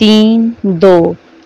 3, 2।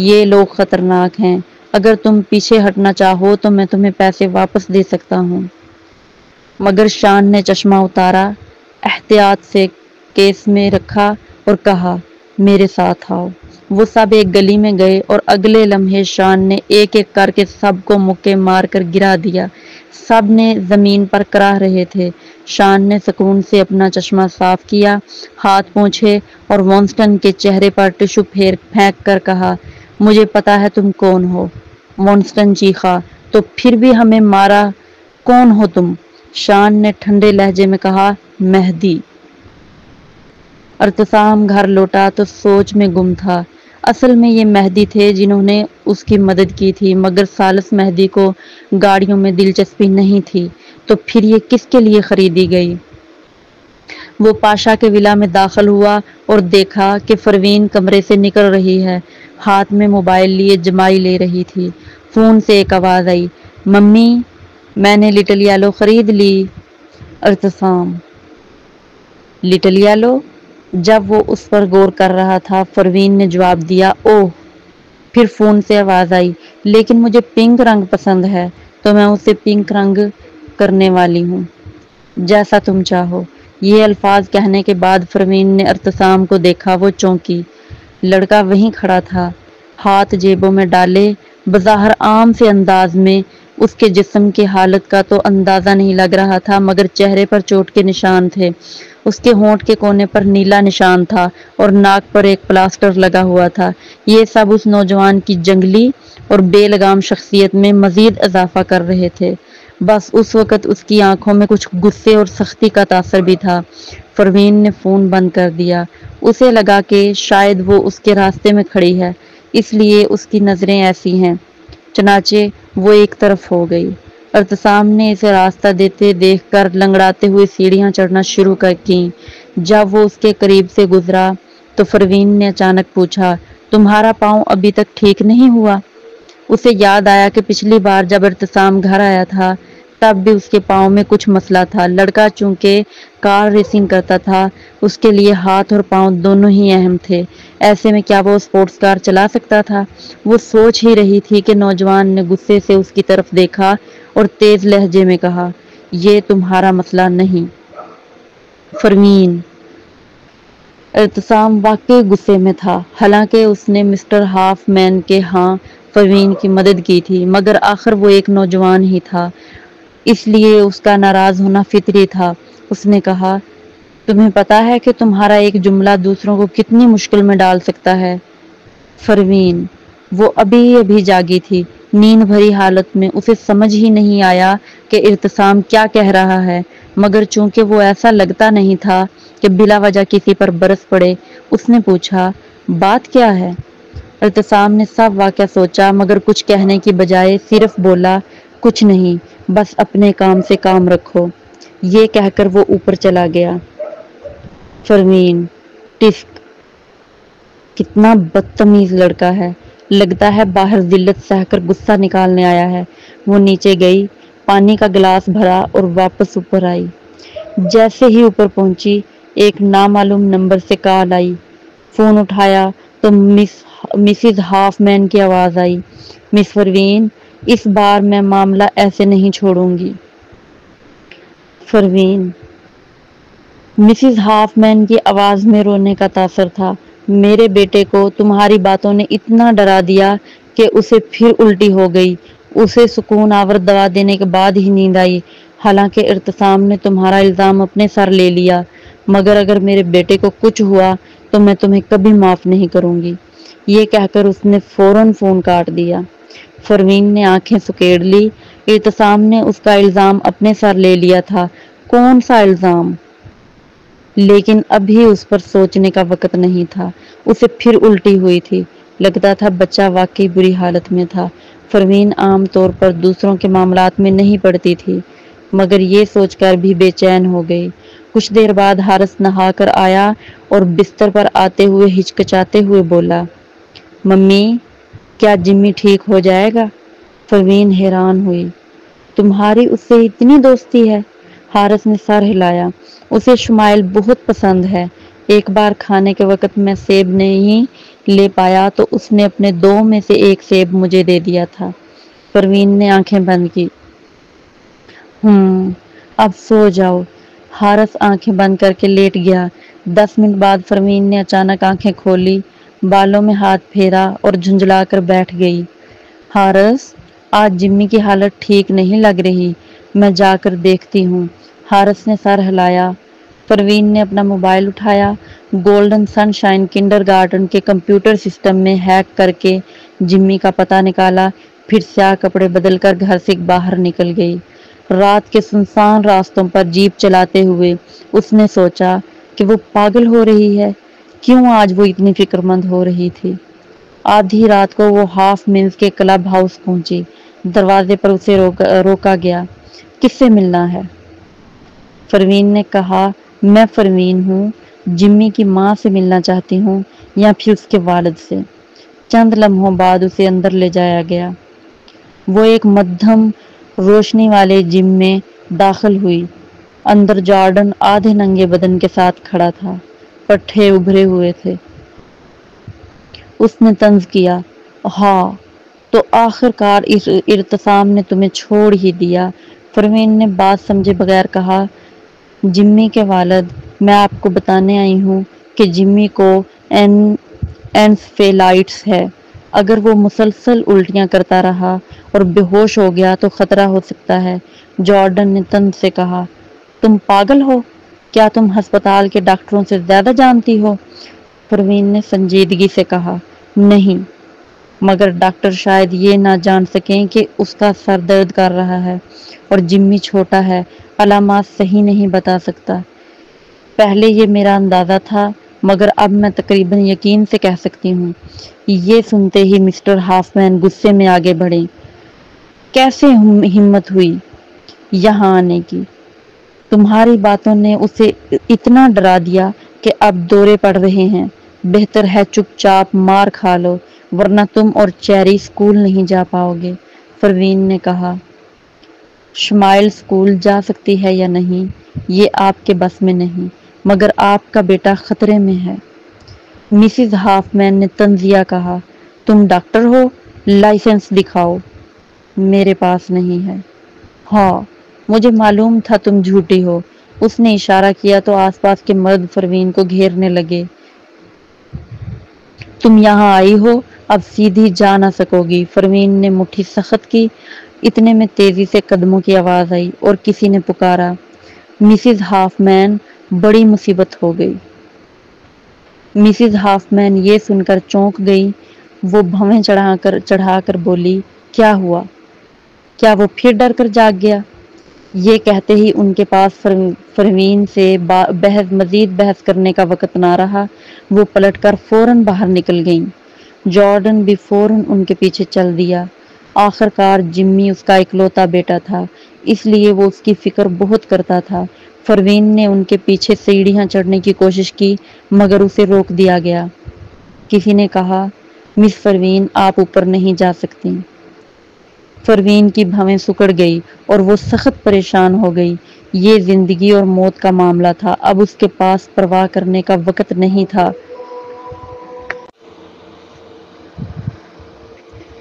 یہ لوگ خطرناک ہیں، اگر تم پیچھے ہٹنا چاہو تو میں تمہیں پیسے واپس دے سکتا ہوں۔ مگر شان نے چشمہ اتارا، احتیاط سے کیس میں رکھا اور کہا، میرے ساتھ آؤ۔ وہ سب ایک گلی میں گئے اور اگلے لمحے شان نے ایک ایک کر کے سب کو مکے مار کر گرا دیا۔ سب نے زمین پر کراہ رہے تھے۔ شان نے سکون سے اپنا چشمہ صاف کیا، ہاتھ پوچھے اور وانسٹن کے چہرے پر ٹشو پھینک کر کہا، مجھے پتا ہے تم کون ہو۔ وانسٹن چیخا، تو پھر بھی ہمیں مارا، کون ہو تم؟ شان نے ٹھنڈے لہجے میں کہا، مہدی۔ ارتسام گھر لوٹا تو سوچ میں گم تھا۔ اصل میں یہ مہدی تھے جنہوں نے اس کی مدد کی تھی، مگر ثالث مہدی کو گاڑیوں میں دلچسپی نہیں تھی، تو پھر یہ کس کے لیے خریدی گئی؟ وہ پاشا کے ولا میں داخل ہوا اور دیکھا کہ پروین کمرے سے نکل رہی ہے، ہاتھ میں موبائل لیے جمائی لے رہی تھی۔ فون سے ایک آواز آئی، ممی، میں نے لٹل یلو خرید لی۔ ارتسام، لٹل یلو؟ جب وہ اس پر غور کر رہا تھا، پروین نے جواب دیا، اوہ۔ پھر فون سے آواز آئی، لیکن مجھے پنک رنگ پسند ہے، تو میں اسے پنک رنگ کرنے والی ہوں۔ جیسا تم چاہو۔ یہ الفاظ کہنے کے بعد پروین نے ارتسام کو دیکھا، وہ چونکی۔ لڑکا وہیں کھڑا تھا، ہاتھ جیبوں میں ڈالے، بظاہر عام سے انداز میں۔ اس کے جسم کی حالت کا تو اندازہ نہیں لگ رہا تھا، مگر چہرے پر چوٹ کے نشان تھے۔ اس کے ہونٹ کے کونے پر نیلا نشان تھا اور ناک پر ایک پلاسٹر لگا ہوا تھا۔ یہ سب اس نوجوان کی جنگلی اور بے لگام شخصیت میں مزید اضافہ کر رہے تھے۔ بس اس وقت اس کی آنکھوں میں کچھ غصے اور سختی کا تاثر بھی تھا۔ پروین نے فون بند کر دیا۔ اسے لگا کہ شاید وہ اس کے راستے میں کھڑی ہے، اس لیے اس کی نظریں ایسی ہیں۔ چنانچہ وہ ایک طرف ہو گئی۔ ارتسام نے اسے راستہ دیتے دیکھ کر لنگڑاتے ہوئے سیڑھیاں چڑھنا شروع کیں۔ جب وہ اس کے قریب سے گزرا تو پروین نے اچانک پوچھا، تمہارا پاؤں ابھی تک ٹھیک نہیں ہوا؟ اسے یاد آیا کہ پچھلی بار جب ارتسام گھر آیا تھا تب بھی اس کے پاؤں میں کچھ مسئلہ تھا۔ لڑکا چونکہ کار ریسنگ کرتا تھا، اس کے لیے ہاتھ اور پاؤں دونوں ہی اہم تھے۔ ایسے میں کیا وہ اسپورٹس کار چلا سکتا تھا؟ وہ سوچ ہی رہی تھی کہ نوجوان نے غصے سے اس کی طرف دیکھا اور تیز لہجے میں کہا، یہ تمہارا مسئلہ نہیں۔ پروین۔ ارتسام واقعی غصے میں تھا، حالانکہ اس نے مسٹر ہاف مین کے ہاں پروین کی مدد کی تھی، مگر آخر وہ ایک نوجوان ہی تھا، اس لیے اس کا ناراض ہونا فطری تھا۔ اس نے کہا، تمہیں پتا ہے کہ تمہارا ایک جملہ دوسروں کو کتنی مشکل میں ڈال سکتا ہے؟ پروین۔ وہ ابھی جاگی تھی، نیند بھری حالت میں۔ اسے سمجھ ہی نہیں آیا کہ ارتسام کیا کہہ رہا ہے، مگر چونکہ وہ ایسا لگتا نہیں تھا کہ بلا وجہ کسی پر برس پڑے، اس نے پوچھا، بات کیا ہے؟ ارتسام نے سب واقعہ سوچا، مگر کچھ کہنے کی بجائے صرف بولا، کچھ نہیں، بس اپنے کام سے کام رکھو۔ یہ کہہ کر وہ اوپر چلا گیا۔ پروین۔ ٹسک۔ کتنا بدتمیز لڑکا ہے، لگتا ہے باہر ذلت سہ کر غصہ نکالنے آیا ہے۔ وہ نیچے گئی، پانی کا گلاس بھرا اور واپس اوپر آئی۔ جیسے ہی اوپر پہنچی، ایک نامعلوم نمبر سے کال آئی۔ فون اٹھایا تو مسز ہاف مین کی آواز آئی، مس پروین، اس بار میں معاملہ ایسے نہیں چھوڑوں گی۔ پروین۔ مسز ہاف مین کی آواز میں رونے کا تاثر تھا، میرے بیٹے کو تمہاری باتوں نے اتنا ڈرا دیا کہ اسے پھر الٹی ہو گئی۔ اسے سکون آور دوا دینے کے بعد ہی نیند آئی۔ حالانکہ ارتسام نے تمہارا الزام اپنے سر لے لیا، مگر اگر میرے بیٹے کو کچھ ہوا تو میں تمہیں کبھی معاف نہیں کروں گی۔ یہ کہہ کر اس نے فوراً فون کاٹ دیا۔ پروین نے آنکھیں سکیڑ لی۔ ارتسام نے اس کا الزام اپنے سر لے لیا تھا۔ کون سا الزام؟ لیکن ابھی اس پر سوچنے کا وقت نہیں تھا۔ اسے پھر الٹی ہوئی تھی، لگتا تھا بچہ واقعی بری حالت میں تھا۔ پروین عام طور پر دوسروں کے معاملات میں نہیں پڑتی تھی، مگر یہ سوچ کر بھی بے چین ہو گئی۔ کچھ دیر بعد حارث نہا کر آیا اور بستر پر آتے ہوئے ہچکچاتے ہوئے بولا، ممی، کیا جمی ٹھیک ہو جائے گا؟ پروین حیران ہوئی، تمہاری اس سے اتنی دوستی ہے؟ حارث نے سر ہلایا، اسے شمائل بہت پسند ہے۔ ایک بار کھانے کے وقت میں سیب نہیں لے پایا تو اس نے اپنے 2 میں سے 1 سیب مجھے دے دیا تھا۔ پروین نے آنکھیں بند کی۔ اب سو جاؤ۔ حارث آنکھیں بند کر کے لیٹ گیا۔ 10 منٹ بعد پروین نے اچانک آنکھیں کھولی، بالوں میں ہاتھ پھیرا اور جھنجھلا کر بیٹھ گئی۔ حارث، آج جمی کی حالت ٹھیک نہیں لگ رہی، میں جا کر دیکھتی ہوں۔ حارث نے سر ہلایا۔ پروین نے اپنا موبائل اٹھایا، گولڈن سن شائن کنڈر گارٹن کے کمپیوٹر سسٹم میں ہیک کر کے جمی کا پتہ نکالا، پھر سیاہ کپڑے بدل کر گھر سے باہر نکل گئی۔ رات کے سنسان راستوں پر جیپ چلاتے ہوئے اس نے سوچا کہ وہ پاگل ہو رہی ہے، کیوں آج وہ اتنی فکر مند ہو رہی تھی۔ آدھی رات کو وہ ہاف ملز کے کلب ہاؤس پہنچی۔ دروازے پر اسے روکا گیا۔ کس سے ملنا ہے؟ پروین نے کہا، میں پروین ہوں، جمی کی ماں سے ملنا چاہتی ہوں یا پھر اس کے والد سے۔ چند لمحوں بعد اسے اندر لے جایا گیا۔ وہ ایک مدھم روشنی والے جم میں داخل ہوئی۔ اندر جارڈن آدھے ننگے بدن کے ساتھ کھڑا تھا، پٹھے ابھرے ہوئے تھے۔ اس نے طنز کیا، ہاں تو آخر کار اس ارتسام نے تمہیں چھوڑ ہی دیا۔ پروین نے بات سمجھے بغیر کہا، جمی کے والد، میں آپ کو بتانے آئی ہوں کہ جمی کو انسفیلائٹس ہے۔ اگر وہ مسلسل الٹیاں کرتا رہا اور بے ہوش ہو گیا تو خطرہ ہو سکتا ہے۔ جارڈن نے طنز سے کہا، تم پاگل ہو؟ کیا تم ہسپتال کے ڈاکٹروں سے زیادہ جانتی ہو؟ پروین نے سنجیدگی سے کہا، نہیں، مگر ڈاکٹر شاید یہ نہ جان سکیں کہ اس کا سر درد کر رہا ہے اور جمی چھوٹا ہے، علامات صحیح نہیں بتا سکتا۔ پہلے یہ میرا اندازہ تھا، مگر اب میں تقریباً یقین سے کہہ سکتی ہوں۔ یہ سنتے ہی مسٹر ہافمین غصے میں آگے بڑھے۔ کیسے ہمت ہوئی یہاں آنے کی؟ تمہاری باتوں نے اسے اتنا ڈرا دیا کہ اب دورے پڑ رہے ہیں۔ بہتر ہے چپ چاپ مار کھا لو، ورنہ تم اور چیری اسکول نہیں جا پاؤ گے۔ پروین نے کہا، شمائل اسکول جا سکتی ہے یا نہیں یہ آپ کے بس میں نہیں، مگر آپ کا بیٹا خطرے میں ہے۔ مسز ہافمین نے طنزیہ کہا، تم ڈاکٹر ہو؟ لائسنس دکھاؤ۔ میرے پاس نہیں ہے۔ ہاں، مجھے معلوم تھا تم جھوٹی ہو۔ اس نے اشارہ کیا تو آس پاس کے مرد پروین کو گھیرنے لگے۔ تم یہاں آئی ہو، اب سیدھی جا نہ سکو گی۔ پروین نے مٹھی سخت کی۔ اتنے میں تیزی سے قدموں کی آواز آئی اور کسی نے پکارا، مسز ہافمین، بڑی مصیبت ہو گئی۔ مسز ہافمین یہ سن کر چونک گئی۔ وہ بھویں چڑھا کر بولی، کیا ہوا؟ کیا وہ پھر ڈر کر جاگ گیا؟ یہ کہتے ہی ان کے پاس پروین سے مزید بحث کرنے کا وقت نہ رہا۔ وہ پلٹ کر فوراً باہر نکل گئیں۔ جارڈن بھی فوراً ان کے پیچھے چل دیا۔ آخر کار جمی اس کا اکلوتا بیٹا تھا، اس لیے وہ اس کی فکر بہت کرتا تھا۔ پروین نے ان کے پیچھے سیڑھیاں چڑھنے کی کوشش کی، مگر اسے روک دیا گیا۔ کسی نے کہا، مس پروین، آپ اوپر نہیں جا سکتی۔ پروین کی بھویں سکڑ گئی اور وہ سخت پریشان ہو گئی۔ یہ زندگی اور موت کا معاملہ تھا، اب اس کے پاس پرواہ کرنے کا وقت نہیں تھا۔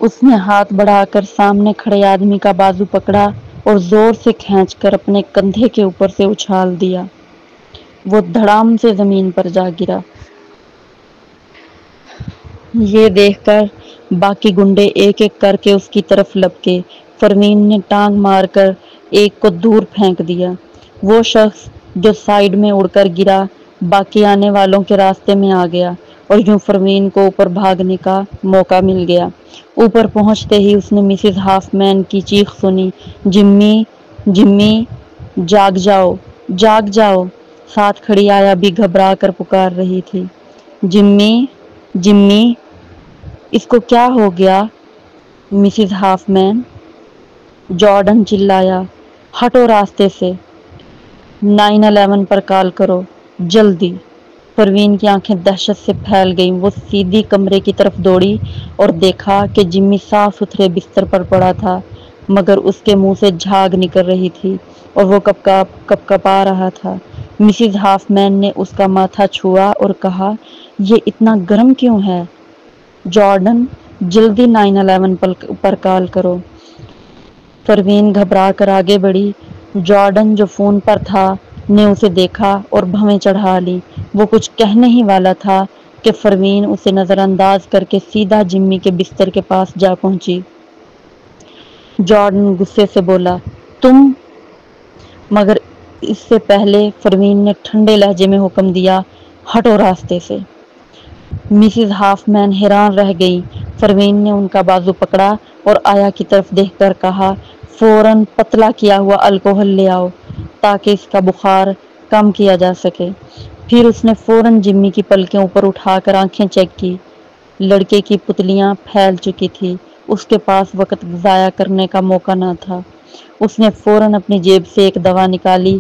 اس نے ہاتھ بڑھا کر سامنے کھڑے آدمی کا بازو پکڑا اور زور سے کھینچ کر اپنے کندھے کے اوپر سے اچھال دیا۔ وہ دھڑام سے زمین پر جا گرا۔ یہ دیکھ کر باقی گنڈے ایک ایک کر کے اس کی طرف لپکے۔ پروین نے ٹانگ مار کر ایک کو دور پھینک دیا۔ وہ شخص جو سائیڈ میں اڑ کر گرا، باقی آنے والوں کے راستے میں آ گیا اور یوں پروین کو اوپر بھاگنے کا موقع مل گیا۔ اوپر پہنچتے ہی اس نے مسز ہافمین کی چیخ سنی، جمی، جمی، جاگ جاؤ، جاگ جاؤ۔ ساتھ کھڑی آیا بھی گھبرا کر پکار رہی تھی، جمی، جمی، اس کو کیا ہو گیا؟ مسز ہافمین، جارڈن چلایا، ہٹو راستے سے، 911 پر کال کرو، جلدی۔ پروین کی آنکھیں دہشت سے پھیل گئیں۔ وہ سیدھی کمرے کی طرف دوڑی اور دیکھا کہ جمی صاف ستھرے بستر پر پڑا تھا، مگر اس کے منہ سے جھاگ نکل رہی تھی اور وہ کپکپا رہا تھا۔ مسز ہافمین نے اس کا ماتھا چھوا اور کہا، یہ اتنا گرم کیوں ہے؟ جارڈن جلدی 911 پر کال کرو۔ پروین گھبرا کر آگے بڑھی۔ جارڈن جو فون پر تھا نے اسے دیکھا اور بھویں چڑھا لی۔ وہ کچھ کہنے ہی والا تھا کہ پروین اسے نظر انداز کر کے سیدھا جمی کے بستر کے پاس جا پہنچی۔ جارڈن غصے سے بولا، تم؟ مگر اس سے پہلے پروین نے ٹھنڈے لہجے میں حکم دیا، ہٹو راستے سے۔ مسز ہاف مین حیران رہ گئی۔ پروین نے ان کا بازو پکڑا اور آیا کی طرف دیکھ کر کہا، فوراً پتلا کیا ہوا الکوہل لے آؤ تاکہ اس کا بخار کم کیا جا سکے۔ پھر اس نے فوراً جمی کی پلکیں اوپر اٹھا کر آنکھیں چیک کی۔ لڑکے کی پتلیاں پھیل چکی تھی۔ اس کے پاس وقت ضائع کرنے کا موقع نہ تھا۔ اس نے فوراً اپنی جیب سے ایک دوا نکالی،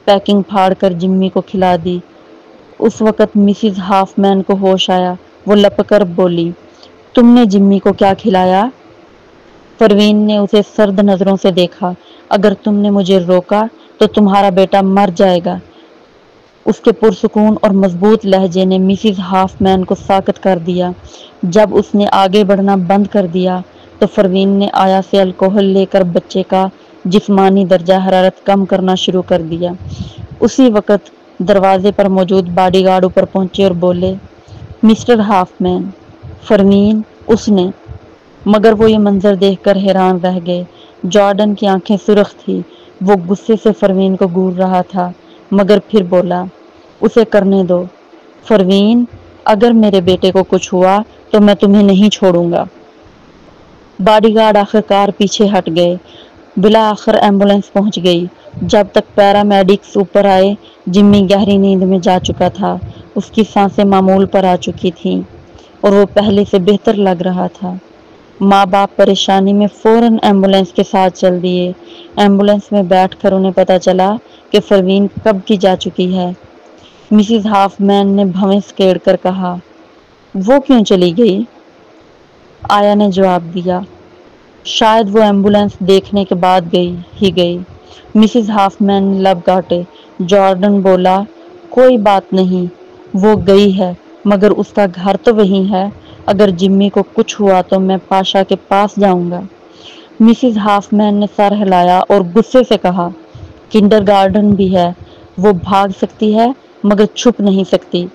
پیکنگ پھاڑ کر جمی کو کھلا دی۔ اس وقت مسز ہاف مین کو ہوش آیا۔ وہ لپک کر بولی، تم نے جمی کو کیا کھلایا؟ پروین نے اسے سرد نظروں سے دیکھا۔ اگر تم نے مجھے روکا تو تمہارا بیٹا مر جائے گا۔ اس کے پرسکون اور مضبوط لہجے نے مسز ہاف مین کو ساکت کر دیا۔ جب اس نے آگے بڑھنا بند کر دیا تو پروین نے آیا سے الکوہل لے کر بچے کا جسمانی درجہ حرارت کم کرنا شروع کر دیا۔ اسی وقت دروازے پر موجود باڈی گارڈ اوپر پہنچے اور بولے، مسٹر ہاف مین۔ پروین، اس نے، مگر وہ یہ منظر دیکھ کر حیران رہ گئے۔ جارڈن کی آنکھیں سرخ تھی۔ وہ غصے سے پروین کو گھور رہا تھا مگر پھر بولا، اسے کرنے دو۔ پروین، اگر میرے بیٹے کو کچھ ہوا تو میں تمہیں نہیں چھوڑوں گا۔ باڈی گارڈ آخرکار پیچھے ہٹ گئے۔ بالآخر ایمبولینس پہنچ گئی۔ جب تک پیرامیڈکس اوپر آئے جمی گہری نیند میں جا چکا تھا۔ اس کی سانسیں معمول پر آ چکی تھیں اور وہ پہلے سے بہتر لگ رہا تھا۔ ماں باپ پریشانی میں فوراً ایمبولینس کے ساتھ چل دیے۔ ایمبولینس میں بیٹھ کر انہیں پتہ چلا کہ پروین کب کی جا چکی ہے۔ مسز ہاف مین نے بھویں سکیڑ کر کہا، وہ کیوں چلی گئی؟ آیا نے جواب دیا، شاید وہ ایمبولینس دیکھنے کے بعد گئی۔ مسز ہاف مین نے لب کاٹے۔ جارڈن بولا، کوئی بات نہیں، وہ گئی ہے مگر اس کا گھر تو وہی ہے۔ اگر جمی کو کچھ ہوا تو میں پاشا کے پاس جاؤں گا۔ مسز ہاف مین نے سر ہلایا اور غصے سے کہا، کنڈر گارڈن بھی ہے، وہ بھاگ سکتی ہے مگر چھپ نہیں سکتی۔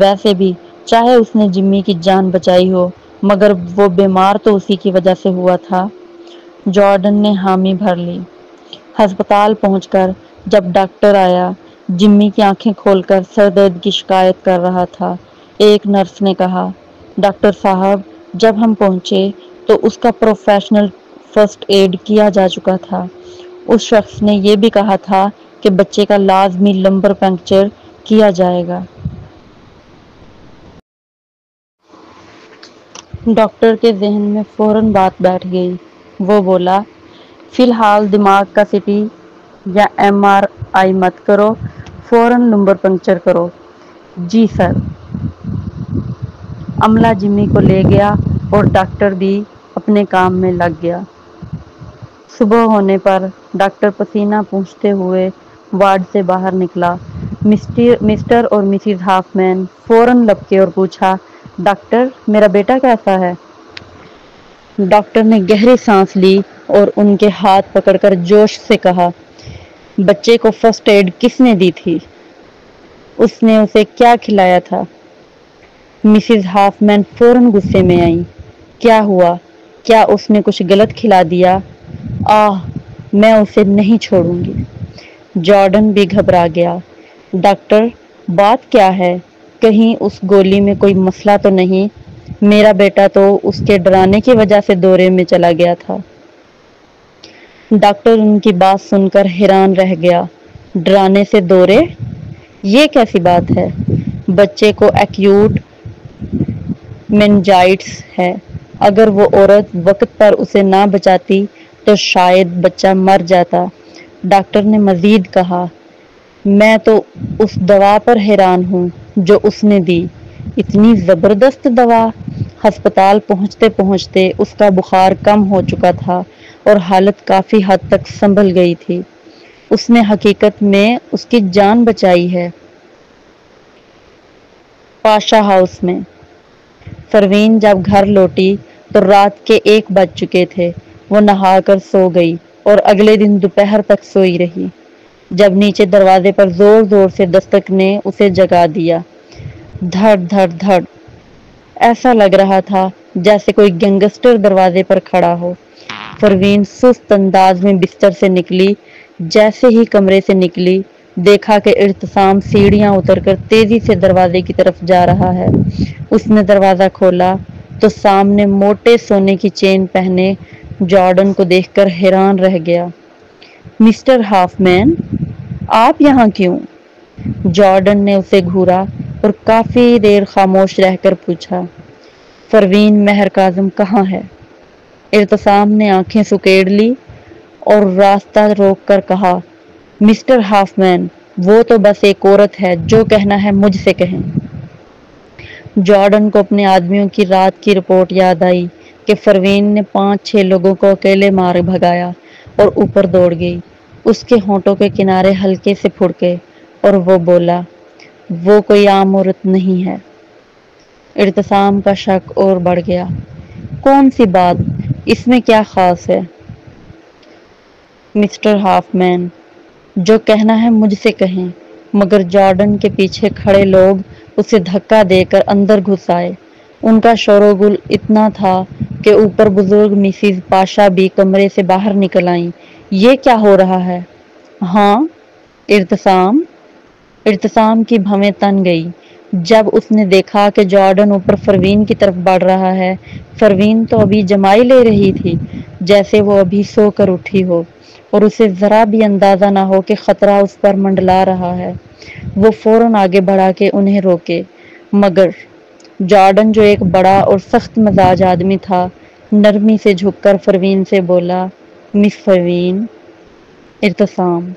ویسے بھی چاہے اس نے جمی کی جان بچائی ہو مگر وہ بیمار تو اسی کی وجہ سے ہوا تھا۔ جارڈن نے حامی بھر لی۔ ہسپتال پہنچ کر جب ڈاکٹر آیا، جمی کی آنکھیں کھول کر سر درد کی شکایت کر رہا تھا۔ ایک نرس نے کہا، ڈاکٹر صاحب، جب ہم پہنچے تو اس کا پروفیشنل فرسٹ ایڈ کیا جا چکا تھا۔ اس شخص نے یہ بھی کہا تھا کہ بچے کا لازمی لمبر پنکچر کیا جائے گا۔ ڈاکٹر کے ذہن میں فوراً بات بیٹھ گئی۔ وہ بولا، فی الحال دماغ کا سی ٹی یا ایم آر آئی مت کرو، فوراً لمبر پنکچر کرو۔ جی سر۔ عملہ جمی کو لے گیا اور ڈاکٹر بھی اپنے کام میں لگ گیا۔ صبح ہونے پر ڈاکٹر پسینہ پوچھتے ہوئے وارڈ سے باہر نکلا۔ مسٹر اور مسز ہاف مین فوراً لپکے اور پوچھا، ڈاکٹر، میرا بیٹا کیسا ہے؟ ڈاکٹر نے گہری سانس لی اور ان کے ہاتھ پکڑ کر جوش سے کہا، بچے کو فرسٹ ایڈ کس نے دی تھی؟ اس نے اسے کیا کھلایا تھا؟ مسز ہاف مین فوراً غصے میں آئیں۔ کیا ہوا؟ کیا اس نے کچھ غلط کھلا دیا؟ میں اسے نہیں چھوڑوں گی۔ جارڈن بھی گھبرا گیا۔ ڈاکٹر، بات کیا ہے؟ کہیں اس گولی میں کوئی مسئلہ تو نہیں؟ میرا بیٹا تو اس کے ڈرانے کی وجہ سے دورے میں چلا گیا تھا۔ ڈاکٹر ان کی بات سن کر حیران رہ گیا۔ ڈرانے سے دورے؟ یہ کیسی بات ہے؟ بچے کو ایکیوٹ میننجائٹس ہے۔ اگر وہ عورت وقت پر اسے نہ بچاتی تو شاید بچہ مر جاتا۔ ڈاکٹر نے مزید کہا، میں تو اس دوا پر حیران ہوں جو اس نے دی۔ اتنی زبردست دوا! ہسپتال پہنچتے پہنچتے اس کا بخار کم ہو چکا تھا اور حالت کافی حد تک سنبھل گئی تھی۔ اس نے حقیقت میں اس کی جان بچائی ہے۔ پاشا ہاؤس میں فروین جب گھر لوٹی تو رات کے 1 بج چکے تھے۔ وہ نہا کر سو گئی اور اگلے دن دوپہر تک سوئی رہی، جب نیچے دروازے پر زور زور سے دستک نے اسے جگا دیا۔ دھڑ دھڑ دھڑ، ایسا لگ رہا تھا جیسے کوئی گینگسٹر دروازے پر کھڑا ہو۔ فروین سست انداز میں بستر سے نکلی۔ جیسے ہی کمرے سے نکلی، دیکھا کہ ارتسام سیڑھیاں اتر کر تیزی سے دروازے کی طرف جا رہا ہے۔ اس نے دروازہ کھولا تو سامنے موٹے سونے کی چین پہنے جارڈن کو دیکھ کر حیران رہ گیا۔ مسٹر ہاف مین، آپ یہاں کیوں؟ جارڈن نے اسے گھورا اور کافی دیر خاموش رہ کر پوچھا، فروین مہر کاظم کہاں ہے؟ ارتسام نے آنکھیں سکیڑ لی اور راستہ روک کر کہا، مسٹر ہاف مین، وہ تو بس ایک عورت ہے، جو کہنا ہے مجھ سے کہیں۔ جارڈن کو اپنے آدمیوں کی رات کی رپورٹ یاد آئی کہ فروین نے 5-6 لوگوں کو اکیلے مار بھگایا اور اوپر دوڑ گئی۔ اس کے ہونٹوں کے کنارے ہلکے سے پھڑکے اور وہ بولا، وہ کوئی عام عورت نہیں ہے۔ ارتسام کا شک اور بڑھ گیا۔ کون سی بات؟ اس میں کیا خاص ہے؟ مسٹر ہاف مین، جو کہنا ہے مجھ سے کہیں۔ مگر جارڈن کے پیچھے کھڑے لوگ اسے دھکا دے کر اندر گھس آئے۔ ان کا شور و گل اتنا تھا کہ اوپر بزرگ مسز پاشا بھی کمرے سے باہر نکل آئیں۔ یہ کیا ہو رہا ہے؟ ہاں ارتسام کی بھویں تن گئی جب اس نے دیکھا کہ جارڈن اوپر فروین کی طرف بڑھ رہا ہے۔ فروین تو ابھی جمائی لے رہی تھی، جیسے وہ ابھی سو کر اٹھی ہو اور اسے ذرا بھی اندازہ نہ ہو کہ خطرہ اس پر منڈلا رہا ہے۔ وہ فوراً آگے بڑھا کے انہیں روکے، مگر جارڈن جو ایک بڑا اور سخت مزاج آدمی تھا، نرمی سے جھک کر فروین سے بولا، مس فروین۔ ارتسام۔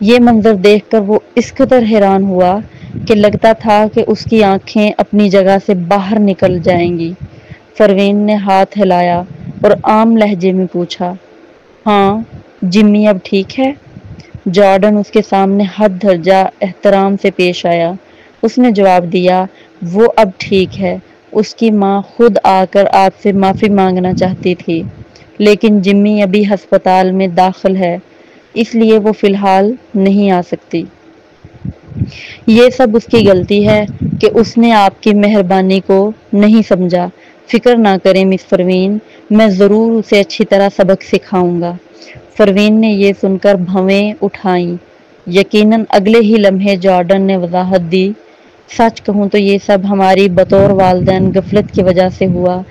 یہ منظر دیکھ کر وہ اس قدر حیران ہوا کہ لگتا تھا کہ اس کی آنکھیں اپنی جگہ سے باہر نکل جائیں گی۔ فروین نے ہاتھ ہلایا اور عام لہجے میں پوچھا، ہاں جمی اب ٹھیک ہے؟ جارڈن اس کے سامنے حد درجہ احترام سے پیش آیا۔ اس نے جواب دیا، وہ اب ٹھیک ہے۔ اس کی ماں خود آ کر آپ سے معافی مانگنا چاہتی تھی، لیکن جمی ابھی ہسپتال میں داخل ہے، اس لیے وہ فی الحال نہیں آ سکتی۔ یہ سب اس کی غلطی ہے کہ اس نے آپ کی مہربانی کو نہیں سمجھا۔ فکر نہ کریں مس فروین، میں ضرور اسے اچھی طرح سبق سکھاؤں گا۔ فروین نے یہ سن کر بھویں اٹھائیں۔ یقیناً اگلے ہی لمحے جارڈن نے وضاحت دی، سچ کہوں تو یہ سب ہماری بطور والدین غفلت کی وجہ سے ہوا۔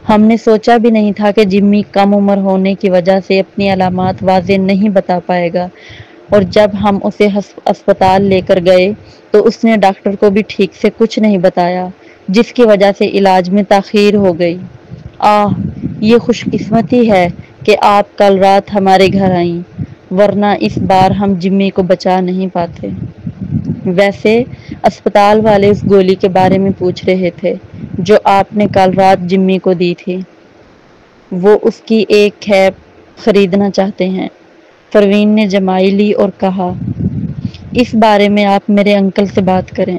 ہم نے سوچا بھی نہیں تھا کہ جمی کم عمر ہونے کی وجہ سے اپنی علامات واضح نہیں بتا پائے گا، اور جب ہم اسے اسپتال لے کر گئے تو اس نے ڈاکٹر کو بھی ٹھیک سے کچھ نہیں بتایا، جس کی وجہ سے علاج میں تاخیر ہو گئی۔ یہ خوش قسمتی ہے کہ آپ کل رات ہمارے گھر آئیں، ورنہ اس بار ہم جمی کو بچا نہیں پاتے۔ ویسے اسپتال والے اس گولی کے بارے میں پوچھ رہے تھے جو آپ نے کل رات جمی کو دی تھی۔ وہ اس کی ایک کھیپ خریدنا چاہتے ہیں۔ فروین نے جمائی لی اور کہا، اس بارے میں آپ میرے انکل سے بات کریں۔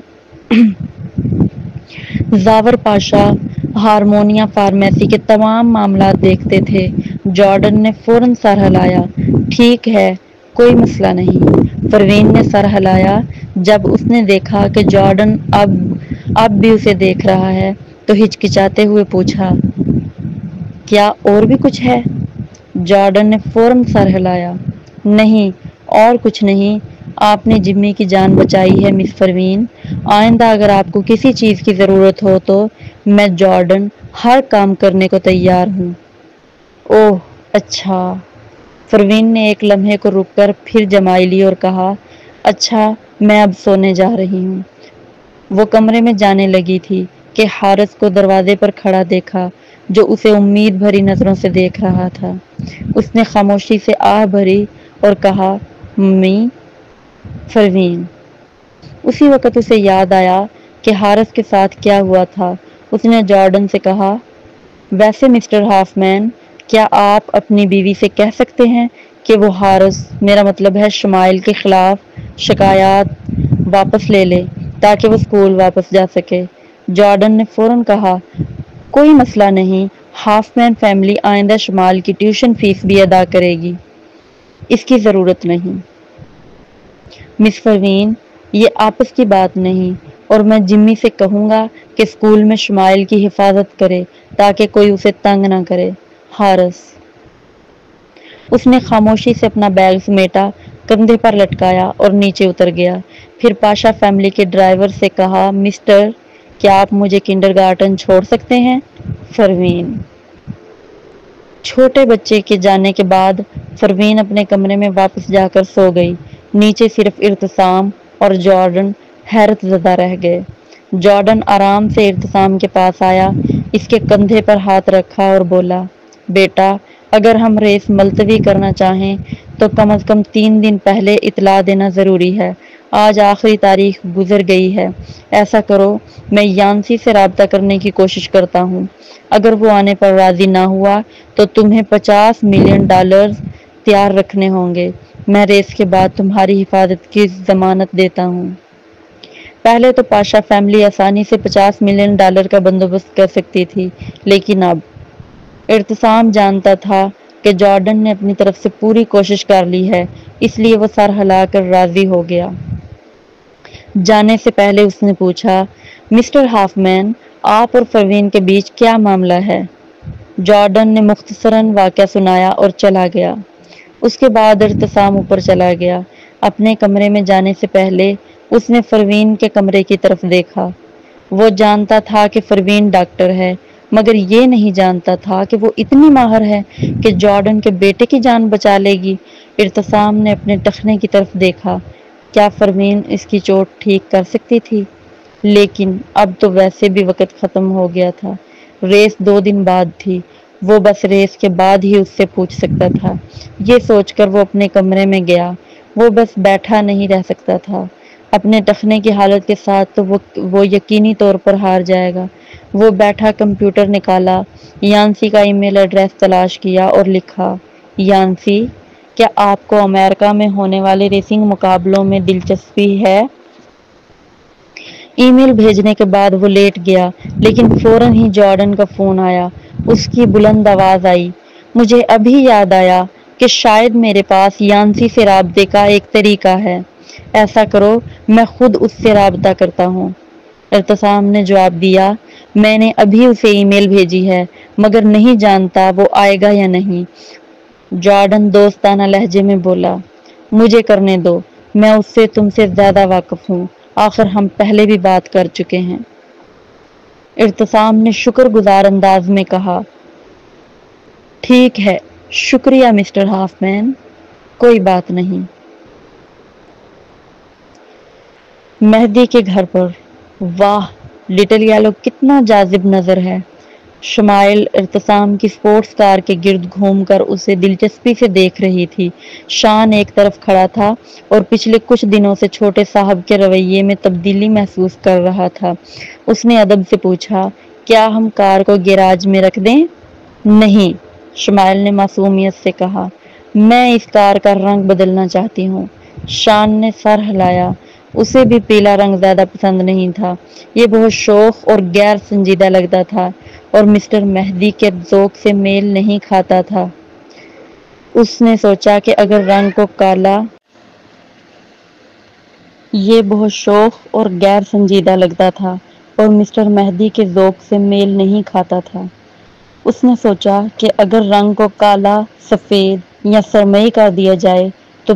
زاور پاشا ہارمونیا فارمیسی کے تمام معاملات دیکھتے تھے۔ جارڈن نے فوراً سر ہلایا، ٹھیک ہے، کوئی مسئلہ نہیں۔ فروین نے سر ہلایا۔ جب اس نے دیکھا کہ جارڈن اب بھی اسے دیکھ رہا ہے تو ہچکچاتے ہوئے پوچھا، کیا اور بھی کچھ ہے؟ جارڈن نے فوراً سر ہلایا، نہیں، اور کچھ نہیں، آپ نے جمی کی جان بچائی ہے مس فروین۔ آئندہ اگر آپ کو کسی چیز کی ضرورت ہو تو میں جارڈن ہر کام کرنے کو تیار ہوں۔ اوہ اچھا۔ فروین نے ایک لمحے کو رک کر پھر جمائی لی اور کہا، اچھا میں اب سونے جا رہی ہوں۔ وہ کمرے میں جانے لگی تھی کہ حارث کو دروازے پر کھڑا دیکھا، جو اسے امید بھری نظروں سے دیکھ رہا تھا۔ اس نے خاموشی سے آہ بھری اور کہا، ممی۔ فروین۔ اسی وقت اسے یاد آیا کہ حارث کے ساتھ کیا ہوا تھا۔ اس نے جارڈن سے کہا، ویسے مسٹر ہاف مین، کیا آپ اپنی بیوی سے کہہ سکتے ہیں کہ وہ حارث، میرا مطلب ہے شمائل کے خلاف شکایات واپس لے لے تاکہ وہ اسکول واپس جا سکے؟ جارڈن نے فوراً کہا، کوئی مسئلہ نہیں، ہاف مین فیملی آئندہ شمال کی ٹیوشن فیس بھی ادا کرے گی، اس کی ضرورت نہیں۔ مس پروین، یہ آپس کی بات نہیں، اور میں جمی سے کہوں گا کہ اسکول میں شمائل کی حفاظت کرے تاکہ کوئی اسے تنگ نہ کرے۔ ہارس۔ اس نے خاموشی سے اپنا بیگ سمیٹا، کندھے پر لٹکایا اور نیچے اتر گیا۔ پھر پاشا فیملی کے ڈرائیور سے کہا، مسٹر، کیا آپ مجھے کنڈرگارٹن چھوڑ سکتے ہیں؟ پروین۔ چھوٹے بچے کے جانے کے بعد پروین اپنے کمرے میں واپس جا کر سو گئی۔ نیچے صرف ارتسام اور جارڈن حیرت زدہ رہ گئے۔ جارڈن آرام سے ارتسام کے پاس آیا، اس کے کندھے پر ہاتھ رکھا اور بولا، بیٹا، اگر ہم ریس ملتوی کرنا چاہیں تو کم از کم 3 دن پہلے اطلاع دینا ضروری ہے۔ آج آخری تاریخ گزر گئی ہے۔ ایسا کرو، میں یانسی سے رابطہ کرنے کی کوشش کرتا ہوں۔ اگر وہ آنے پر راضی نہ ہوا تو تمہیں $50 ملین تیار رکھنے ہوں گے۔ میں ریس کے بعد تمہاری حفاظت کی ضمانت دیتا ہوں۔ پہلے تو پاشا فیملی آسانی سے $50 ملین کا بندوبست کر سکتی تھی، لیکن اب ارتسام جانتا تھا کہ جارڈن نے اپنی طرف سے پوری کوشش کر لی ہے، اس لیے وہ سر ہلا کر راضی ہو گیا۔ جانے سے پہلے اس نے پوچھا، مسٹر ہاف مین، آپ اور پروین کے بیچ کیا معاملہ ہے؟ جارڈن نے مختصراً واقعہ سنایا اور چلا گیا۔ اس کے بعد ارتسام اوپر چلا گیا۔ اپنے کمرے میں جانے سے پہلے اس نے پروین کے کمرے کی طرف دیکھا۔ وہ جانتا تھا کہ پروین ڈاکٹر ہے، مگر یہ نہیں جانتا تھا کہ وہ اتنی ماہر ہے کہ جارڈن کے بیٹے کی جان بچا لے گی۔ ارتسام نے اپنے ٹخنے کی طرف دیکھا۔ کیا پروین اس کی چوٹ ٹھیک کر سکتی تھی؟ لیکن اب تو ویسے بھی وقت ختم ہو گیا تھا۔ ریس 2 دن بعد تھی۔ وہ بس ریس کے بعد ہی اس سے پوچھ سکتا تھا۔ یہ سوچ کر وہ اپنے کمرے میں گیا۔ وہ بس بیٹھا نہیں رہ سکتا تھا۔ اپنے ٹخنے کی حالت کے ساتھ تو وہ یقینی طور پر ہار جائے گا۔ وہ بیٹھا کمپیوٹر نکالا، یانسی کا ای میل ایڈریس تلاش کیا اور لکھا، یانسی، کیا آپ کو امریکہ میں ہونے والے ریسنگ مقابلوں میں دلچسپی ہے؟ ای میل بھیجنے کے بعد وہ لیٹ گیا، لیکن فوراً ہی جارڈن کا فون آیا۔ اس کی بلند آواز آئی، مجھے ابھی یاد آیا کہ شاید میرے پاس یانسی سے رابطے کا ایک طریقہ ہے۔ ایسا کرو، میں خود اس سے رابطہ کرتا ہوں۔ ارتسام نے جواب دیا، میں نے ابھی اسے ای میل بھیجی ہے، مگر نہیں جانتا وہ آئے گا یا نہیں۔ جارڈن دوستانہ لہجے میں بولا، مجھے کرنے دو، میں اس سے تم سے زیادہ واقف ہوں، آخر ہم پہلے بھی بات کر چکے ہیں۔ ارتسام نے شکر گزار انداز میں کہا، ٹھیک ہے، شکریہ مسٹر ہاف مین، کوئی بات نہیں۔ مہدی کے گھر پر، واہ، لٹل یلو کتنا جاذب نظر ہے۔ شمائل ارتسام کی سپورٹس کار کے گرد گھوم کر اسے دلچسپی سے دیکھ رہی تھی۔ شان ایک طرف کھڑا تھا اور پچھلے کچھ دنوں سے چھوٹے صاحب کے رویے میں تبدیلی محسوس کر رہا تھا۔ اس نے ادب سے پوچھا، کیا ہم کار کو گیراج میں رکھ دیں؟ نہیں، شمائل نے معصومیت سے کہا، میں اس کار کا رنگ بدلنا چاہتی ہوں۔ شان نے سر ہلایا، اسے بھی پیلا رنگ زیادہ پسند نہیں تھا۔ یہ بہت شوخ اور غیر سنجیدہ لگتا تھا اور مسٹر مہدی کے ذوق سے میل نہیں کھاتا تھا۔ اس نے سوچا کہ اگر رنگ کو کالا یہ بہت شوخ اور غیر سنجیدہ لگتا تھا اور مسٹر مہدی کے ذوق سے میل نہیں کھاتا تھا۔ اس نے سوچا کہ اگر رنگ کو کالا، سفید یا سرمئی کر دیا جائے تو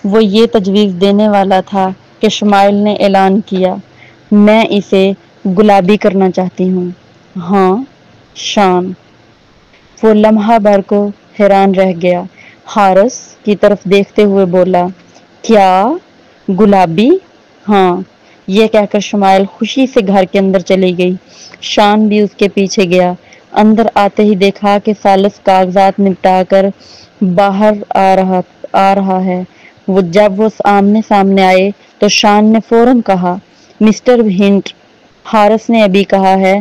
وہ یہ تجویز دینے والا تھا کہ شمائل نے اعلان کیا، میں اسے گلابی کرنا چاہتی ہوں۔ ہاں، شان۔ وہ لمحہ بھر کو حیران رہ گیا، ہارس کی طرف دیکھتے ہوئے بولا، کیا گلابی؟ ہاں، یہ کہہ کر شمائل خوشی سے گھر کے اندر چلی گئی۔ شان بھی اس کے پیچھے گیا۔ اندر آتے ہی دیکھا کہ سالس کاغذات نپٹا کر باہر آ رہا ہے۔ جب وہ آمنے سامنے آئے تو شان نے فوراً کہا، مسٹر ہنٹ، ہارس نے ابھی کہا ہے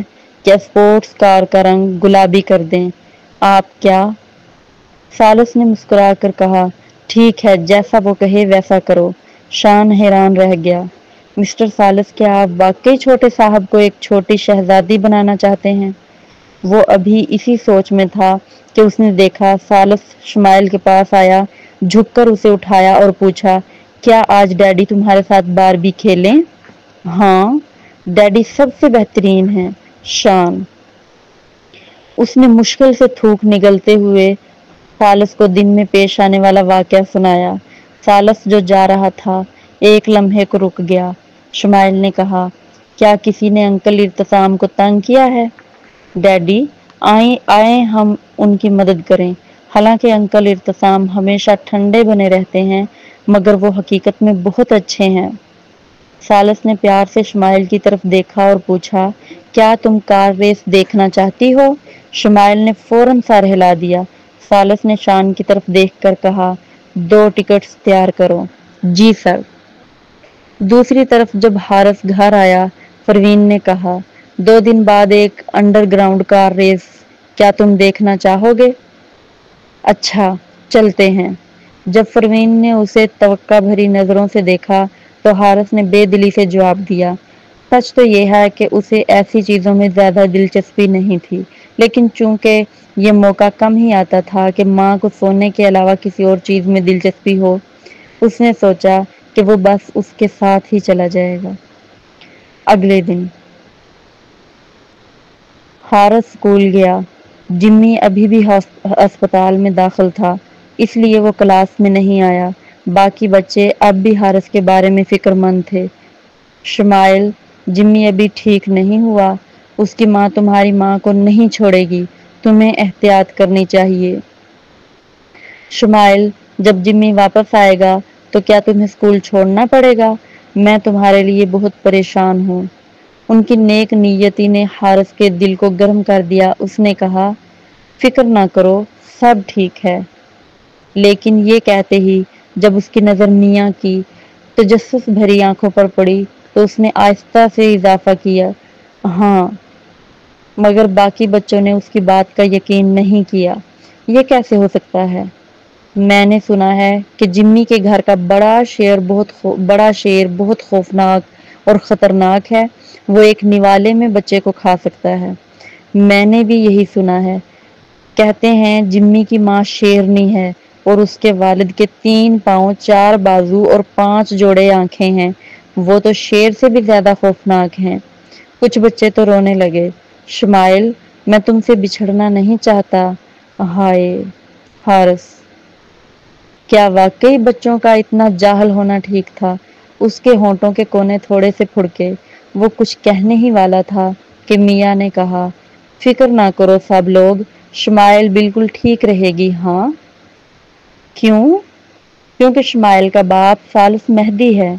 کہ اسپورٹس کار کا رنگ گلابی کر دیں، آپ کیا؟ سالس نے مسکرا کر کہا، ٹھیک ہے، جیسا وہ کہے ویسا کرو۔ شان حیران رہ گیا۔ مسٹر سالس، کیا آپ واقعی چھوٹے صاحب کو ایک چھوٹی شہزادی بنانا چاہتے ہیں؟ وہ ابھی اسی سوچ میں تھا کہ اس نے دیکھا سالس شمائل کے پاس آیا، جھک کر اسے اٹھایا اور پوچھا، کیا آج ڈیڈی تمہارے ساتھ باربی کھیلیں؟ ہاں، ڈیڈی سب سے بہترین ہیں، شان۔ اس نے مشکل سے تھوک نگلتے ہوئے سالس کو دن میں پیش آنے والا واقعہ سنایا۔ سالس جو جا رہا تھا ایک لمحے کو رک گیا۔ شمائل نے کہا، کیا کسی نے انکل ارتسام کو تنگ کیا ہے؟ ڈیڈی، آئیں ہم ان کی مدد کریں۔ حالانکہ انکل ارتسام ہمیشہ ٹھنڈے بنے رہتے ہیں مگر وہ حقیقت میں بہت اچھے ہیں۔ سالس نے پیار سے شمائل کی طرف دیکھا اور پوچھا، کیا تم کار ریس دیکھنا چاہتی ہو؟ شمائل نے فوراً سر ہلا دیا۔ سالس نے شان کی طرف دیکھ کر کہا، 2 ٹکٹس تیار کرو۔ جی سر۔ دوسری طرف جب حارث گھر آیا، پروین نے کہا، 2 دن بعد ایک انڈر گراؤنڈ کار ریس، کیا تم دیکھنا چاہو گے؟ اچھا، چلتے ہیں۔ جب پروین نے اسے توقع بھری نظروں سے دیکھا تو حارث نے بے دلی سے جواب دیا، سچ تو یہ ہے کہ اسے ایسی چیزوں میں زیادہ دلچسپی نہیں تھی، لیکن چونکہ یہ موقع کم ہی آتا تھا کہ ماں کو سونے کے علاوہ کسی اور چیز میں دلچسپی ہو، اس نے سوچا کہ وہ بس اس کے ساتھ ہی چلا جائے گا۔ اگلے دن حارث اسکول گیا۔ جمی ابھی بھی ہسپتال میں داخل تھا، اس لیے وہ کلاس میں نہیں آیا۔ باقی بچے اب بھی حارث کے بارے میں فکر مند تھے۔ شمائل، جمی ابھی ٹھیک نہیں ہوا، اس کی ماں تمہاری ماں کو نہیں چھوڑے گی، تمہیں احتیاط کرنی چاہیے۔ شمائل، جب جمی واپس آئے گا تو کیا تمہیں اسکول چھوڑنا پڑے گا؟ میں تمہارے لیے بہت پریشان ہوں۔ ان کی نیک نیتی نے حارث کے دل کو گرم کر دیا۔ اس نے کہا، فکر نہ کرو، سب ٹھیک ہے۔ لیکن یہ کہتے ہی جب اس کی نظر میاں کی تجسس بھری آنکھوں پر پڑی تو اس نے آہستہ سے اضافہ کیا، ہاں۔ مگر باقی بچوں نے اس کی بات کا یقین نہیں کیا۔ یہ کیسے ہو سکتا ہے؟ میں نے سنا ہے کہ جمی کے گھر کا بڑا شیر بہت خوفناک اور خطرناک ہے، وہ ایک نوالے میں بچے کو کھا سکتا ہے۔ میں نے بھی یہی سنا ہے۔ کہتے ہیں جمی کی ماں شیرنی ہے اور اس کے والد کے 3 پاؤں 4 بازو اور 5 جوڑے آنکھیں ہیں، وہ تو شیر سے بھی زیادہ خوفناک ہیں۔ کچھ بچے تو رونے لگے۔ شمائل، میں تم سے بچھڑنا نہیں چاہتا۔ ہائے حارث! کیا واقعی بچوں کا اتنا جاہل ہونا ٹھیک تھا؟ اس کے ہونٹوں کے کونے تھوڑے سے پھڑکے۔ وہ کچھ کہنے ہی والا تھا کہ میاں نے کہا، فکر نہ کرو سب لوگ، شمائل بالکل ٹھیک رہے گی، ہاں؟ کیوں؟ کیونکہ شمائل کا باپ سالس مہدی ہے۔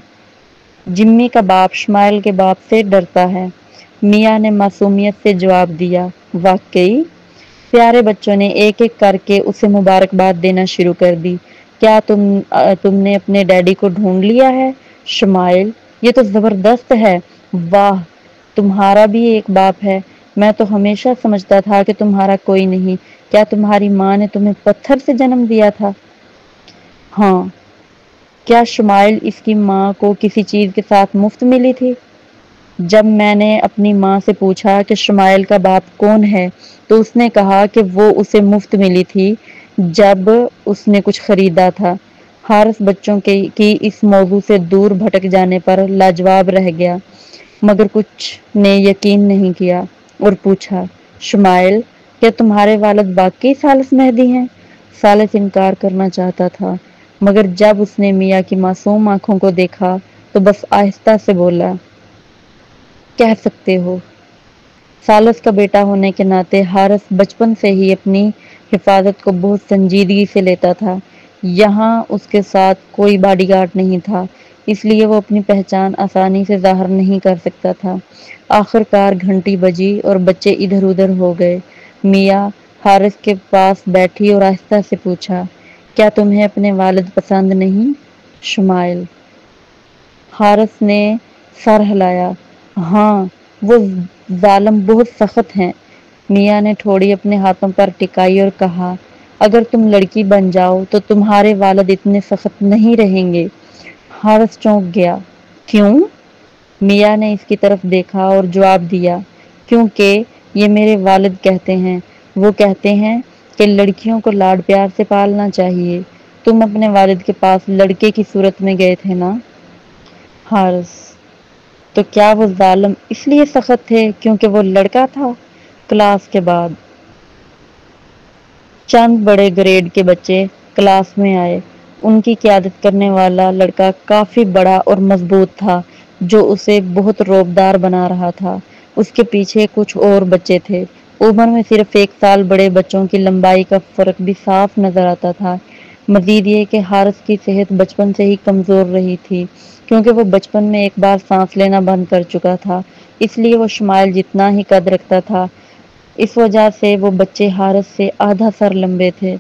جمی کا باپ شمائل کے باپ سے ڈرتا ہے۔ میاں نے معصومیت سے جواب دیا، واقعی؟ پیارے بچوں نے ایک ایک کر کے اسے مبارکباد دینا شروع کر دی۔ کیا تم نے اپنے ڈیڈی کو ڈھونڈ لیا ہے؟ شمائل، یہ تو زبردست ہے، واہ، تمہارا بھی ایک باپ ہے۔ میں تو ہمیشہ سمجھتا تھا کہ تمہارا کوئی نہیں۔ کیا تمہاری ماں نے تمہیں پتھر سے جنم دیا تھا؟ ہاں۔ کیا شمائل اس کی ماں کو کسی چیز کے ساتھ مفت ملی تھی؟ جب میں نے اپنی ماں سے پوچھا کہ شمائل کا باپ کون ہے تو اس نے کہا کہ وہ اسے مفت ملی تھی جب اس نے کچھ خریدا تھا۔ حارث بچوں کی اس موضوع سے دور بھٹک جانے پر لاجواب رہ گیا، مگر کچھ نے یقین نہیں کیا اور پوچھا، شمائل، کیا تمہارے والد باقی سالس مہدی ہیں؟ سالس انکار کرنا چاہتا تھا، مگر جب اس نے میاں کی معصوم آنکھوں کو دیکھا تو بس آہستہ سے بولا، کہہ سکتے ہو۔ سالس کا بیٹا ہونے کے ناطے حارث بچپن سے ہی اپنی حفاظت کو بہت سنجیدگی سے لیتا تھا۔ یہاں اس کے ساتھ کوئی باڈی گارڈ نہیں تھا، اس لیے وہ اپنی پہچان آسانی سے ظاہر نہیں کر سکتا تھا۔ آخر کار گھنٹی بجی اور بچے ادھر ادھر ہو گئے۔ میاں حارث کے پاس بیٹھی اور آہستہ سے پوچھا، کیا تمہیں اپنے والد پسند نہیں؟ شمائل۔ حارث نے سر ہلایا، ہاں، وہ ظالم بہت سخت ہیں۔ میاں نے ٹھوڑی اپنے ہاتھوں پر ٹکائی اور کہا، اگر تم لڑکی بن جاؤ تو تمہارے والد اتنے سخت نہیں رہیں گے۔ حارث چونک گیا، کیوں؟ میاں نے اس کی طرف دیکھا اور جواب دیا، کیونکہ یہ میرے والد کہتے ہیں، وہ کہتے ہیں کہ لڑکیوں کو لاڈ پیار سے پالنا چاہیے۔ تم اپنے والد کے پاس لڑکے کی صورت میں گئے تھے نا؟ حارث: تو کیا وہ ظالم اس لیے سخت تھے کیونکہ وہ لڑکا تھا؟ کلاس کے بعد چند بڑے گریڈ کے بچے کلاس میں آئے۔ ان کی قیادت کرنے والا لڑکا کافی بڑا اور مضبوط تھا جو اسے بہت روبدار بنا رہا تھا۔ اس کے پیچھے کچھ اور بچے تھے۔ عمر میں صرف 1 سال بڑے بچوں کی لمبائی کا فرق بھی صاف نظر آتا تھا۔ مزید یہ کہ حارث کی صحت بچپن سے ہی کمزور رہی تھی کیونکہ وہ بچپن میں ایک بار سانس لینا بند کر چکا تھا، اس لیے وہ شمائل جتنا ہی قد رکھتا تھا۔ اس وجہ سے وہ بچے حارث سے آدھا سر لمبے تھے۔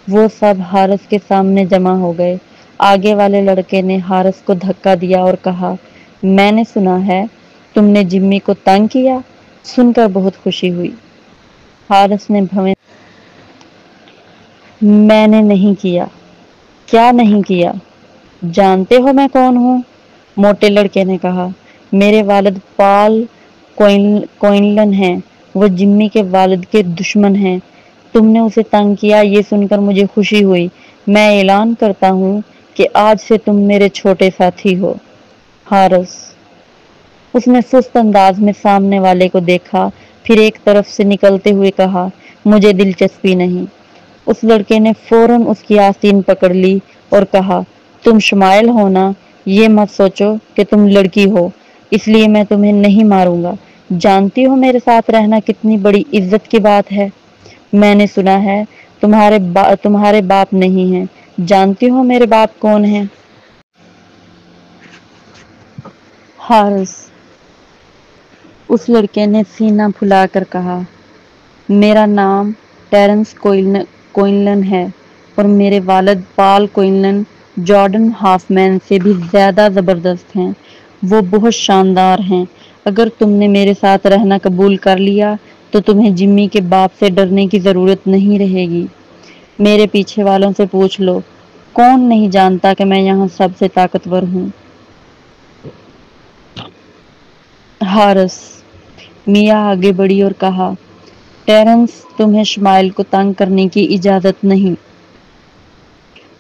وہ سب حارث کے سامنے جمع ہو گئے۔ آگے والے لڑکے نے حارث کو دھکا دیا اور کہا، میں نے سنا ہے تم نے جمی کو تنگ کیا۔ سن کر بہت خوشی ہوئی۔ حارث نے بھویں میں نے نہیں کیا۔ کیا نہیں کیا؟ جانتے ہو میں کون ہوں؟ موٹے لڑکے نے کہا، میرے والد پال کوئنلن ہیں، وہ جمی کے والد کے دشمن ہیں۔ تم نے اسے تنگ کیا یہ سن کر مجھے خوشی ہوئی۔ میں اعلان کرتا ہوں کہ آج سے تم میرے چھوٹے ساتھی ہو۔ حارث: اس نے سست انداز میں سامنے والے کو دیکھا، پھر ایک طرف سے نکلتے ہوئے کہا، مجھے دلچسپی نہیں۔ اس لڑکے نے فوراً اس کی آستین پکڑ لی اور کہا، تم شمائل ہو نا؟ یہ مت سوچو کہ تم لڑکی ہو اس لیے میں تمہیں نہیں ماروں گا۔ جانتی ہو میرے ساتھ رہنا کتنی بڑی عزت کی بات ہے؟ میں نے سنا ہے تمہارے باپ نہیں ہیں۔ جانتی ہو میرے باپ کون ہیں؟ حارث: اس لڑکے نے سینہ پھلا کر کہا، میرا نام ٹیرنس کوئنلن ہے اور میرے والد پال کوئنلن جارڈن ہافمین سے بھی زیادہ زبردست ہیں۔ وہ بہت شاندار ہیں۔ اگر تم نے میرے ساتھ رہنا قبول کر لیا تو تمہیں جمی کے باپ سے ڈرنے کی ضرورت نہیں رہے گی۔ میرے پیچھے والوں سے پوچھ لو، کون نہیں جانتا کہ میں یہاں سب سے طاقتور ہوں؟ حارث: میاں آگے بڑھی اور کہا، ٹیرنس تمہیں شمائل کو تنگ کرنے کی اجازت نہیں۔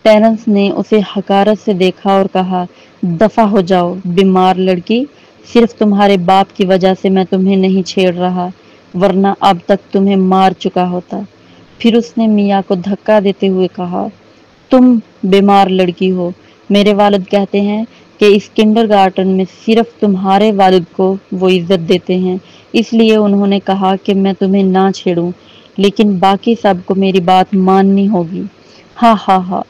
ٹیرنس نے اسے حقارت سے دیکھا اور کہا، دفع ہو جاؤ بیمار لڑکی، صرف تمہارے باپ کی وجہ سے میں تمہیں نہیں چھیڑ رہا ورنہ اب تک تمہیں مار چکا ہوتا۔ پھر اس نے میاں کو دھکا دیتے ہوئے کہا، تم بیمار لڑکی ہو۔ میرے والد کہتے ہیں کہ اس کنڈرگارٹن میں صرف تمہارے والد کو وہ عزت دیتے ہیں، اس لیے انہوں نے کہا کہ میں تمہیں نہ چھیڑوں، لیکن باقی سب کو میری بات ماننی ہوگی۔ ہاں ہاں ہاں،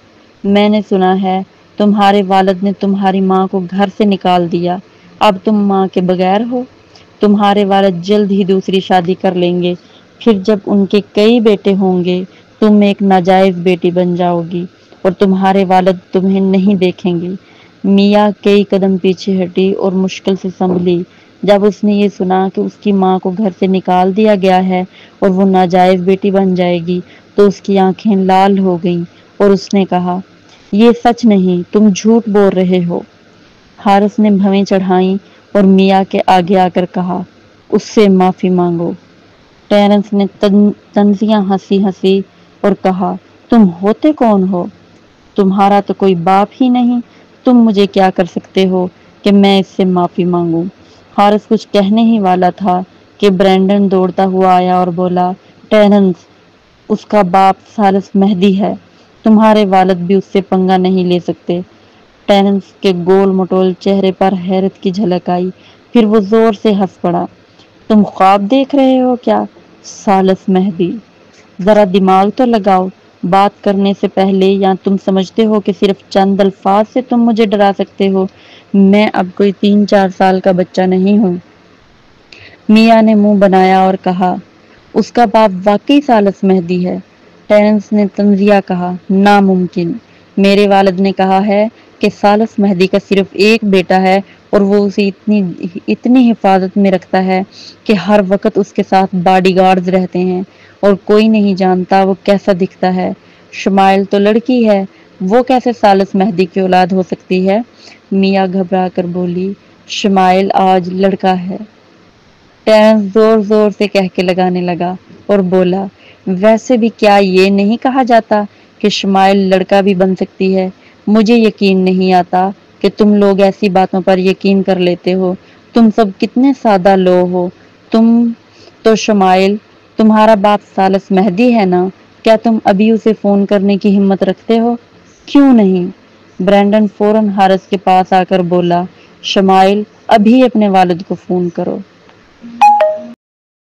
میں نے سنا ہے تمہارے والد نے تمہاری ماں کو گھر سے نکال دیا، اب تم ماں کے بغیر ہو۔ تمہارے والد جلد ہی دوسری شادی کر لیں گے، پھر جب ان کے کئی بیٹے ہوں گے تم ایک ناجائز بیٹی بن جاؤ گی اور تمہارے والد تمہیں نہیں دیکھیں گے۔ میاں کئی قدم پیچھے ہٹی اور مشکل سے سنبھلی۔ جب اس نے یہ سنا کہ اس کی ماں کو گھر سے نکال دیا گیا ہے اور وہ ناجائز بیٹی بن جائے گی تو اس کی آنکھیں لال ہو گئیں اور اس نے کہا، یہ سچ نہیں، تم جھوٹ بول رہے ہو۔ حارث نے بھویں چڑھائیں اور میاں کے آگے آ کر کہا، اس سے معافی مانگو۔ ٹیرنس نے طنزیاں ہنسی اور کہا، تم ہوتے کون ہو؟ تمہارا تو کوئی باپ ہی نہیں، تم مجھے کیا کر سکتے ہو کہ میں اس سے معافی مانگوں؟ حارث کچھ کہنے ہی والا تھا کہ برینڈن دوڑتا ہوا آیا اور بولا، ٹیرنس، اس کا باپ ثالث مہدی ہے، تمہارے والد بھی اس سے پنگا نہیں لے سکتے۔ ٹیرنس کے گول مٹول چہرے پر حیرت کی جھلک آئی، پھر وہ زور سے ہنس پڑا۔ تم خواب دیکھ رہے ہو کیا؟ ثالث مہدی؟ ذرا دماغ تو لگاؤ بات کرنے سے پہلے، یا تم سمجھتے ہو کہ صرف چند الفاظ سے تم مجھے ڈرا سکتے ہو؟ میں اب کوئی 3-4 سال کا بچہ نہیں ہوں۔ میاں نے منہ بنایا اور کہا، اس کا باپ واقعی ثالث مہدی ہے؟ ٹیرنس نے طنزیہ کہا، ناممکن۔ میرے والد نے کہا ہے کہ ثالث مہدی کا صرف ایک بیٹا ہے اور وہ اسے اتنی حفاظت میں رکھتا ہے کہ ہر وقت اس کے ساتھ باڈی گارڈز رہتے ہیں اور کوئی نہیں جانتا وہ کیسا دکھتا ہے۔ شمائل تو لڑکی ہے، وہ کیسے ثالث مہدی کی اولاد ہو سکتی ہے؟ میاں گھبرا کر بولی، شمائل آج لڑکا ہے، ٹیرنس زور زور سے کہہ کے لگانے لگا اور بولا، ویسے بھی کیا یہ نہیں کہا جاتا کہ شمائل لڑکا بھی بن سکتی ہے؟ مجھے یقین نہیں آتا کہ تم لوگ ایسی باتوں پر یقین کر لیتے ہو۔ تم سب کتنے سادہ لوگ ہو۔ تم تو شمائل، تمہارا باپ ثالث مہدی ہے نا، کیا تم ابھی اسے فون کرنے کی ہمت رکھتے ہو؟ کیوں نہیں؟ برینڈن فوراً حارث کے پاس آ کر بولا، شمائل ابھی اپنے والد کو فون کرو۔